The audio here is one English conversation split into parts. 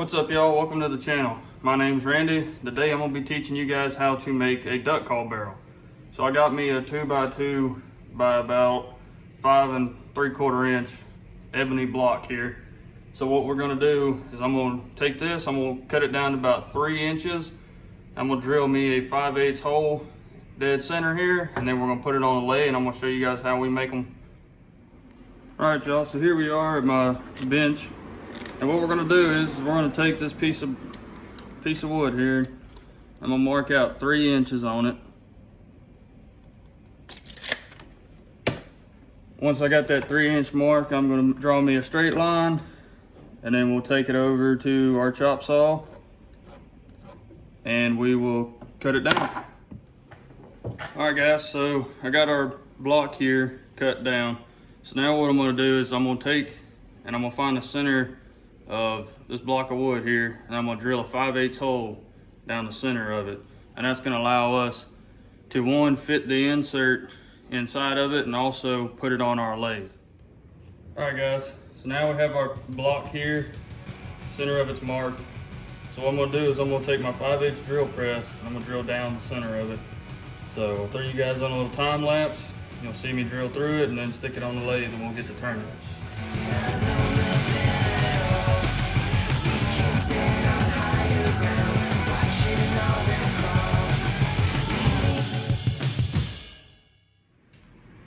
What's up, y'all? Welcome to the channel. My name's Randy. Today I'm going to be teaching you guys how to make a duck call barrel. So I got me a 2x2 by about 5 3/4 inch ebony block here. So what we're going to do is I'm going to take this, I'm going to cut it down to about 3 inches. I'm going to drill me a 5/8 hole dead center here, and then we're going to put it on a lathe, and I'm going to show you guys how we make them. Alright, y'all, so here we are at my bench. And what we're going to do is we're going to take this piece of wood here. I'm going to mark out 3 inches on it. Once I got that 3 inch mark, I'm going to draw me a straight line, and then we'll take it over to our chop saw and we will cut it down. Alright guys, so I got our block here cut down. So now what I'm going to do is I'm going to take and I'm going to find the center of this block of wood here, and I'm going to drill a 5/8 hole down the center of it, and that's going to allow us to, one, fit the insert inside of it and also put it on our lathe. Alright guys, so now we have our block here, center of it's marked. So what I'm going to do is I'm going to take my 5/8 drill press and I'm going to drill down the center of it. So I'll throw you guys on a little time lapse. You'll see me drill through it and then stick it on the lathe, and we'll get to turning.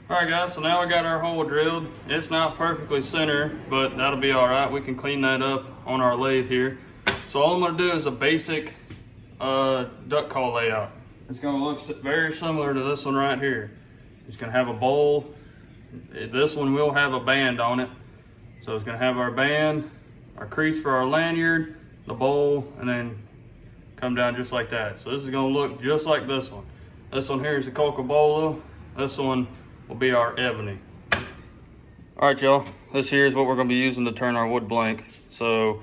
Alright guys, so now we got our hole drilled. It's not perfectly center, but that'll be alright. We can clean that up on our lathe here. So all I'm going to do is a basic duck call layout. It's going to look very similar to this one right here. It's going to have a bowl. This one will have a band on it. So it's going to have our band, our crease for our lanyard, the bowl, and then come down just like that. So this is going to look just like this one. This one here is the Cocobolo. This one will be our ebony. Alright y'all, this here is what we're going to be using to turn our wood blank. So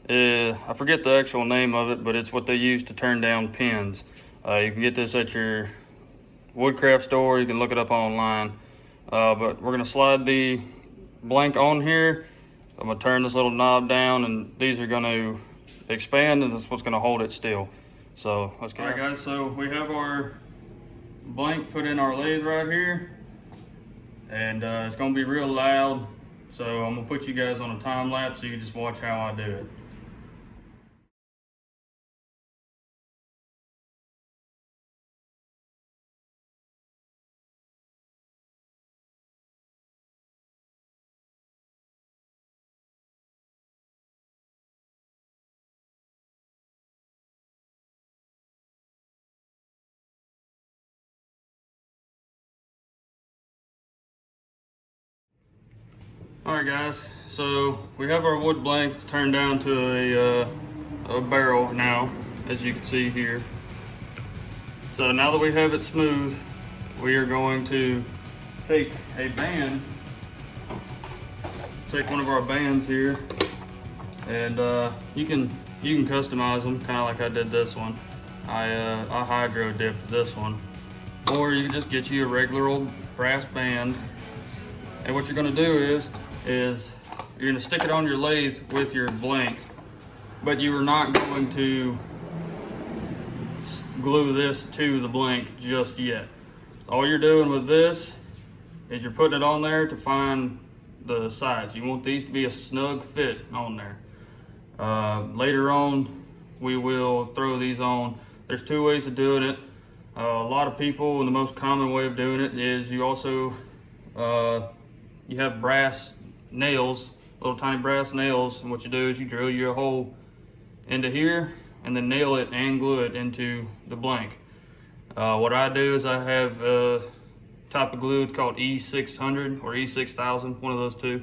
I forget the actual name of it, but it's what they use to turn down pins. You can get this at your woodcraft store. You can look it up online. But we're going to slide the blank on here. I'm going to turn this little knob down, and these are going to expand, and that's what's going to hold it still. So let's get. Alright guys, so we have our blank put in our lathe right here, and it's going to be real loud. So I'm going to put you guys on a time lapse so you can just watch how I do it. Alright guys, so we have our wood blank. It's turned down to a barrel now, as you can see here. So now that we have it smooth, we are going to take a band, take one of our bands here, and you can customize them kind of like I did this one. I hydro dipped this one, or you can just get you a regular old brass band. And what you're going to do is you're going to stick it on your lathe with your blank, but you are not going to glue this to the blank just yet. All you're doing with this is you're putting it on there to find the size. You want these to be a snug fit on there. Later on, we will throw these on. There's 2 ways of doing it. A lot of people, and the most common way of doing it is you also you have brass nails, little tiny brass nails, and what you do is you drill your hole into here and then nail it and glue it into the blank. What I do is I have a type of glue, it's called E600 or E6000, one of those two,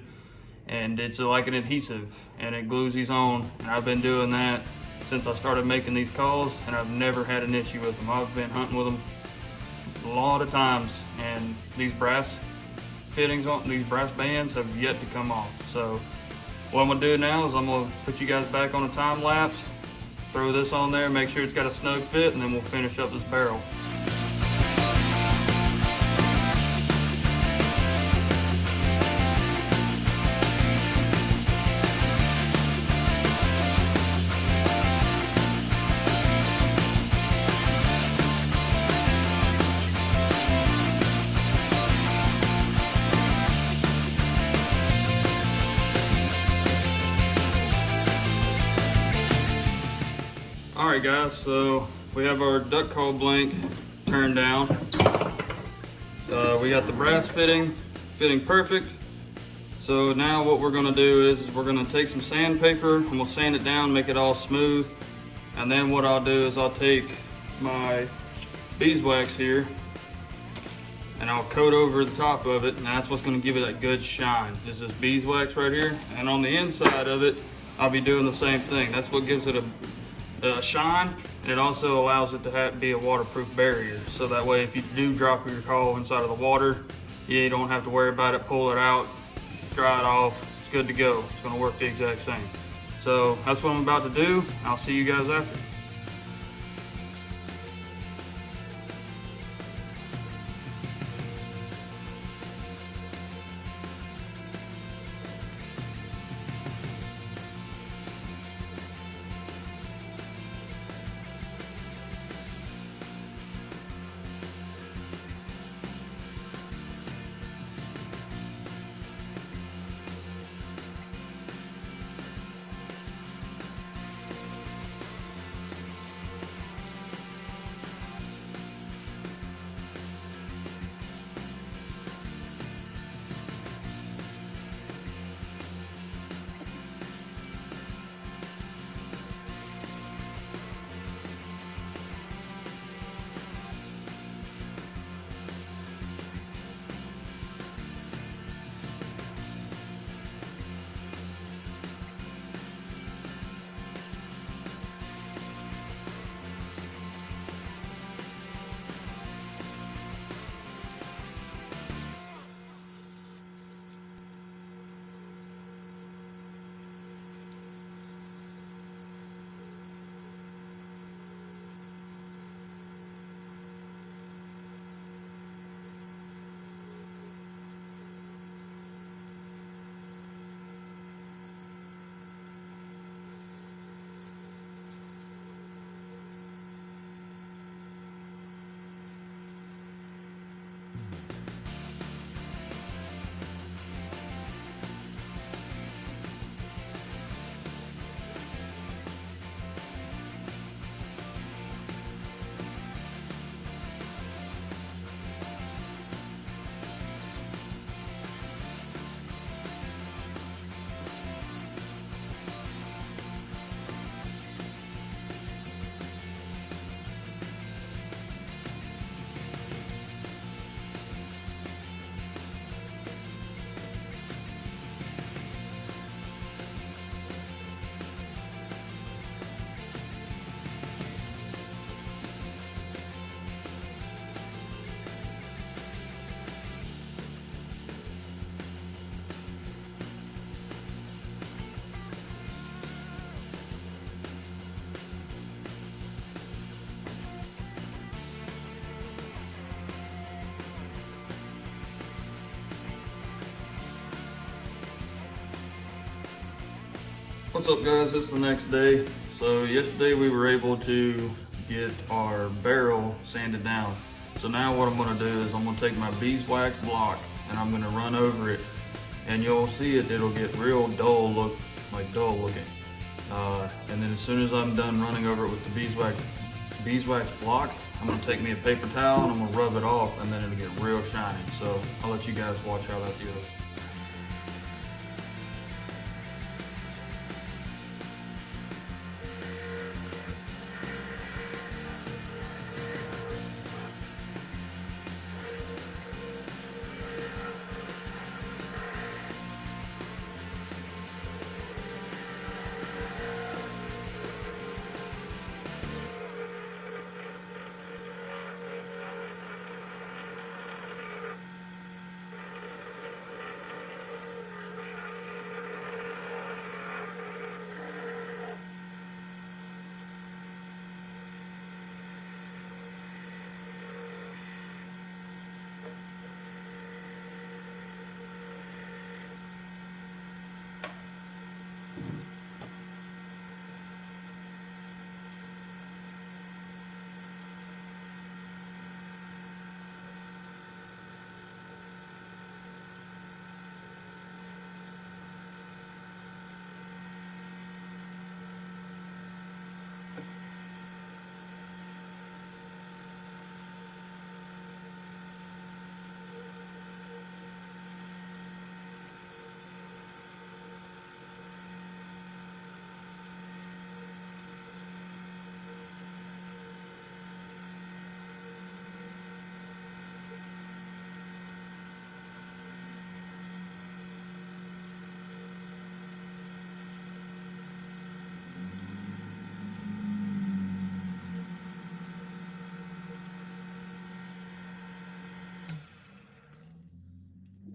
and it's like an adhesive and it glues these on, and I've been doing that since I started making these calls, and I've never had an issue with them. I've been hunting with them a lot of times, and these brass fittings on these brass bands have yet to come off. So what I'm gonna do now is I'm gonna put you guys back on a time lapse, throw this on there, make sure it's got a snug fit, and then we'll finish up this barrel. Alright guys, so we have our duct call blank turned down. We got the brass fitting perfect. So now what we're gonna do is we're gonna take some sandpaper and we'll sand it down, make it all smooth. And then what I'll do is I'll take my beeswax here and I'll coat over the top of it, and that's what's gonna give it that good shine. This is beeswax right here. And on the inside of it, I'll be doing the same thing. That's what gives it a shine, and it also allows it to be a waterproof barrier. So that way if you do drop your call inside of the water, you don't have to worry about it, pull it out, dry it off, it's good to go. It's gonna work the exact same. So that's what I'm about to do. I'll see you guys after. What's up guys, it's the next day. So yesterday we were able to get our barrel sanded down. So now what I'm gonna do is I'm gonna take my beeswax block and I'm gonna run over it, and you'll see it'll get real dull looking. And then as soon as I'm done running over it with the beeswax block, I'm gonna take me a paper towel and I'm gonna rub it off, and then it'll get real shiny. So I'll let you guys watch how that goes.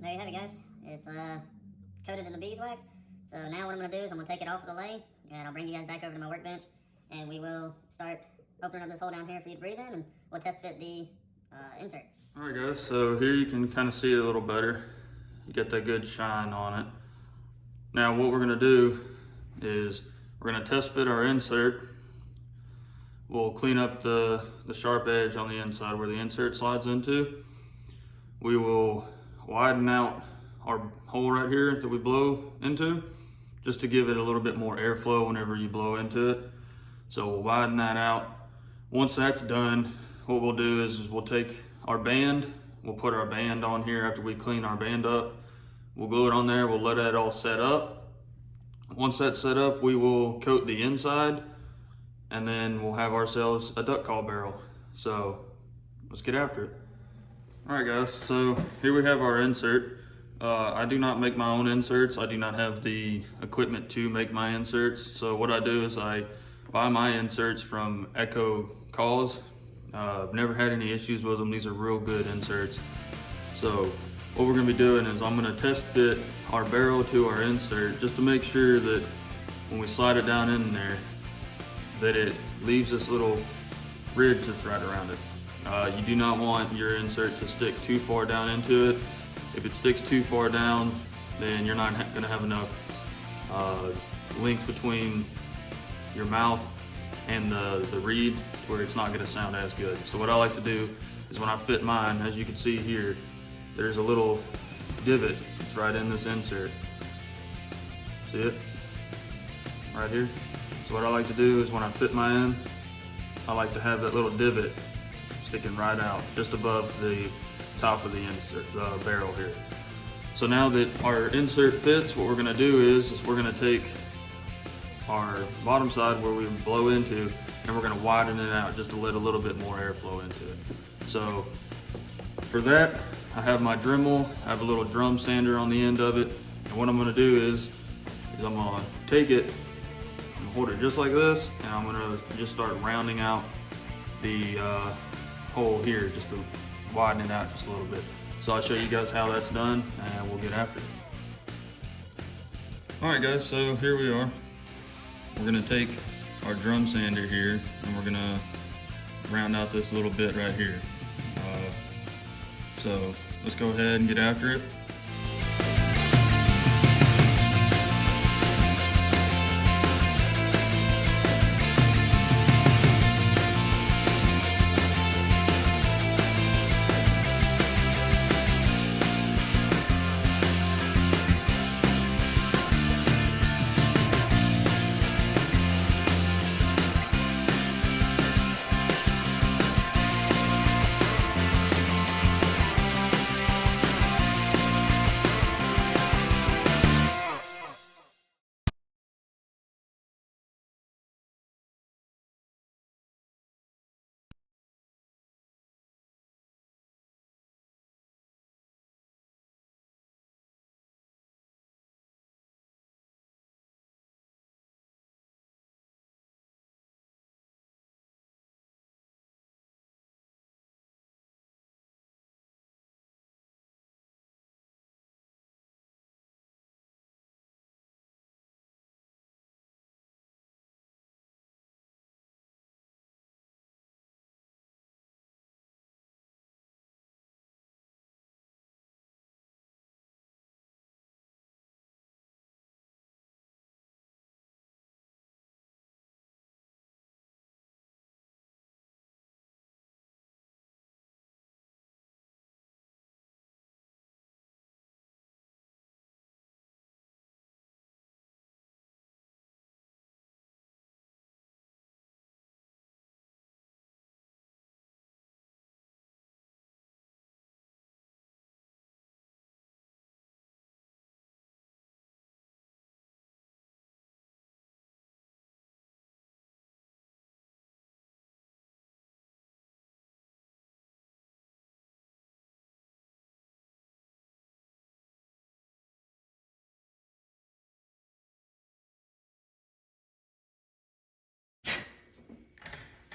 there you have it, guys. It's coated in the beeswax. So now what I'm going to do is I'm going to take it off of the lathe, and I'll bring you guys back over to my workbench, and we will start opening up this hole down here for you to breathe in, and we'll test fit the insert. All right, guys, so here you can kind of see it a little better. You get that good shine on it. Now what we're going to do is we're going to test fit our insert. We'll clean up the sharp edge on the inside where the insert slides into. We will widen out our hole right here that we blow into, just to give it a little bit more airflow whenever you blow into it. So we'll widen that out. Once that's done, what we'll do is we'll take our band, we'll put our band on here after we clean our band up. We'll glue it on there, we'll let that all set up. Once that's set up, we will coat the inside, and then we'll have ourselves a duck call barrel. So let's get after it. All right, guys, so here we have our insert. I do not make my own inserts. I do not have the equipment to make my inserts. So what I do is I buy my inserts from Echo Calls. I've never had any issues with them. These are real good inserts. So what we're gonna be doing is I'm gonna test fit our barrel to our insert just to make sure that when we slide it down in there, that it leaves this little ridge that's right around it. You do not want your insert to stick too far down into it. If it sticks too far down, then you're not gonna have enough length between your mouth and the reed where it's not gonna sound as good. So what I like to do is when I fit mine, as you can see here, there's a little divot that's right in this insert. See it? Right here. So what I like to do is when I fit mine, I like to have that little divot sticking right out just above the top of the insert, the barrel here. So now that our insert fits, what we're gonna do is we're gonna take our bottom side where we blow into, and we're gonna widen it out just to let a little bit more airflow into it. So for that, I have my Dremel, I have a little drum sander on the end of it, and what I'm gonna do is I'm gonna take it, I'm gonna hold it just like this, and I'm gonna just start rounding out the hole here, just to widen it out just a little bit. So I'll show you guys how that's done, and we'll get after it. All right, guys, so here we are. We're gonna take our drum sander here, and we're gonna round out this little bit right here. So let's go ahead and get after it.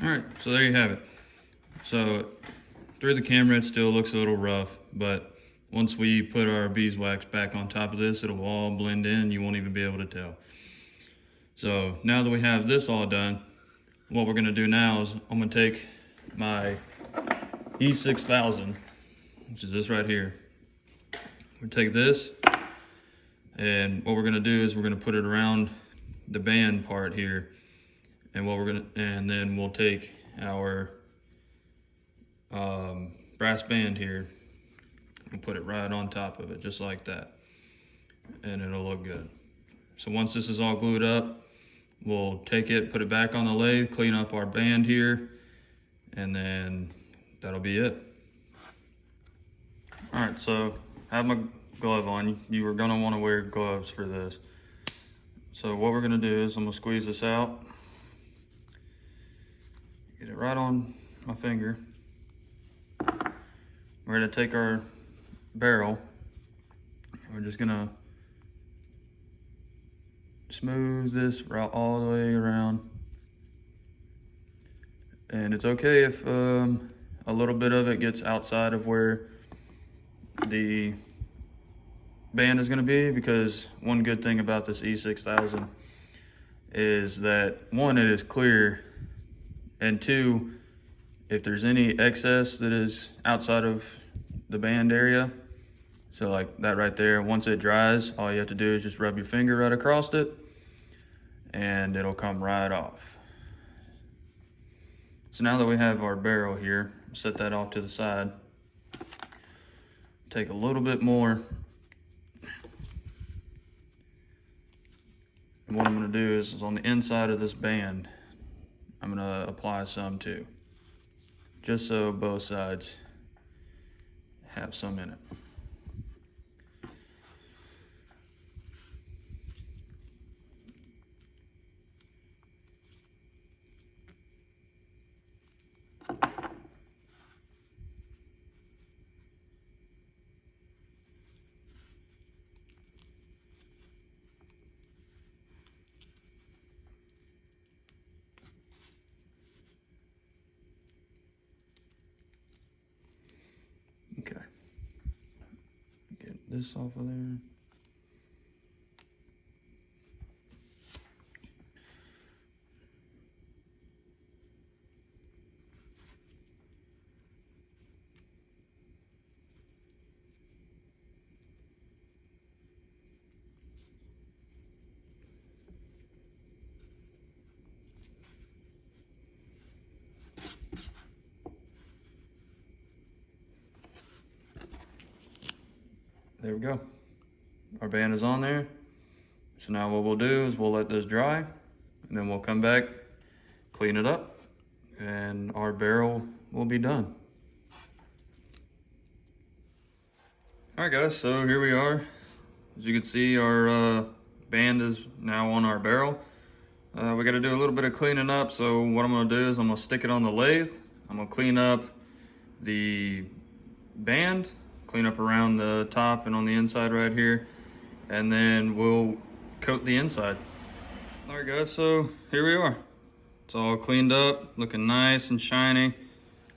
All right, so there you have it. So through the camera, it still looks a little rough, but once we put our beeswax back on top of this, it'll all blend in. You won't even be able to tell. So now that we have this all done, what we're gonna do now is I'm gonna take my E6000, which is this right here. We'll take this, and what we're gonna do is we're gonna put it around the band part here, and then we'll take our brass band here and put it right on top of it, just like that, and it'll look good. So once this is all glued up, we'll take it, put it back on the lathe, clean up our band here, and then that'll be it. All right, so I have my glove on. You are gonna wanna wear gloves for this. So what we're gonna do is I'm gonna squeeze this out, get it right on my finger. We're gonna take our barrel, we're just gonna smooth this route all the way around. And it's okay if a little bit of it gets outside of where the band is going to be, because one good thing about this E6000 is that, one, it is clear, and two, if there's any excess that is outside of the band area, so like that right there, once it dries, all you have to do is just rub your finger right across it and it'll come right off. So now that we have our barrel here, set that off to the side. Take a little bit more. And what I'm gonna do is on the inside of this band, I'm gonna apply some too, just so both sides have some in it. Okay, get this off of there. There we go. Our band is on there. So now what we'll do is we'll let this dry, and then we'll come back, clean it up, and our barrel will be done. All right guys, so here we are. As you can see, our band is now on our barrel. We gotta do a little bit of cleaning up. So what I'm gonna do is I'm gonna stick it on the lathe. I'm gonna clean up the band, clean up around the top and on the inside right here, and then we'll coat the inside. All right guys, so here we are. It's all cleaned up, looking nice and shiny.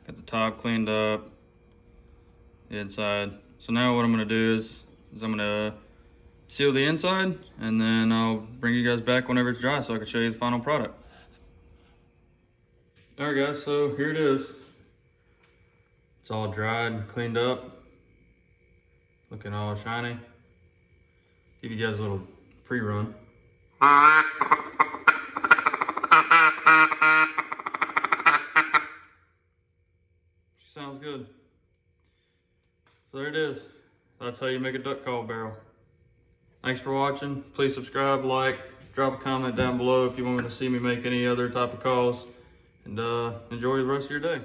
Got the top cleaned up, the inside. So now what I'm gonna do is I'm gonna seal the inside, and then I'll bring you guys back whenever it's dry so I can show you the final product. All right guys, so here it is. It's all dried and cleaned up. Looking all shiny. Give you guys a little pre-run. Sounds good. So there it is. That's how you make a duck call barrel. Thanks for watching. Please subscribe, like, drop a comment down below if you want to see me make any other type of calls, and enjoy the rest of your day.